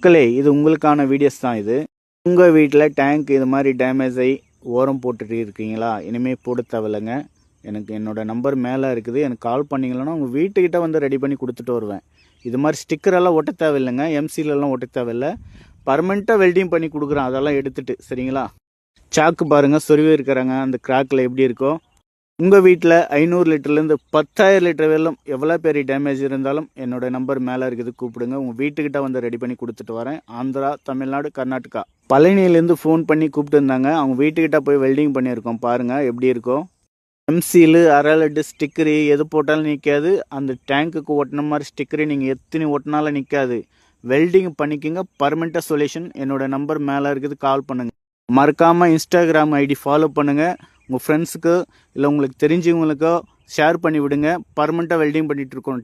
மக்களே, இது உங்களுக்கான வீடியோஸ் தான் இது. உங்கள் வீட்டில் டேங்க் இது மாதிரி டேமேஜ் ஆகி ஓரம் போட்டுட்டு இருக்கீங்களா? இனிமேல் போட தேவையில்லைங்க. எனக்கு என்னோடய நம்பர் மேலே இருக்குது. எனக்கு கால் பண்ணிங்களன்னா உங்கள் வீட்டுக்கிட்ட வந்து ரெடி பண்ணி கொடுத்துட்டு வருவேன். இது மாதிரி ஸ்டிக்கரெல்லாம் ஒட்ட தேவையில்லைங்க. எம்சிலெல்லாம் ஒட்ட தேவையில்லை. பர்மனெண்ட்டாக வெல்டிங் பண்ணி கொடுக்குறேன். அதெல்லாம் எடுத்துகிட்டு சரிங்களா? சாக்கு பாருங்கள், சொருவி இருக்கிறாங்க. அந்த கிராக்கில் எப்படி இருக்கோ. உங்கள் வீட்டில் 500 லிட்டர்லேருந்து 10,000 லிட்டர் வெள்ளம் எவ்வளோ பெரிய டேமேஜ் இருந்தாலும் என்னோட நம்பர் மேலே இருக்குது, கூப்பிடுங்க. உங்கள் வீட்டுக்கிட்ட வந்து ரெடி பண்ணி கொடுத்துட்டு வரேன். ஆந்திரா, தமிழ்நாடு, கர்நாடகா, பழனியிலேருந்து ஃபோன் பண்ணி கூப்பிட்டு இருந்தாங்க. அவங்க வீட்டுக்கிட்ட போய் வெல்டிங் பண்ணியிருக்கோம். பாருங்கள் எப்படி இருக்கும். எம்சீலு, அரலட்டு, ஸ்டிக்கரு எது போட்டாலும் நிற்காது. அந்த டேங்க்குக்கு ஒட்டின மாதிரி ஸ்டிக்கரு நீங்கள் எத்தனை ஒட்டினாலும் நிற்காது. வெல்டிங் பண்ணிக்கோங்க. பர்மனெண்ட்டாக சொல்யூஷன். என்னோட நம்பர் மேலே இருக்குது, கால் பண்ணுங்கள். மறக்காமல் இன்ஸ்டாகிராம் ஐடி ஃபாலோ பண்ணுங்கள். உங்கள் ஃப்ரெண்ட்ஸுக்கு இல்லை உங்களுக்கு தெரிஞ்சவங்களுக்கோ ஷேர் பண்ணி விடுங்க. பர்மனெண்ட்டாக வெல்டிங் பண்ணிகிட்ருக்கோம்.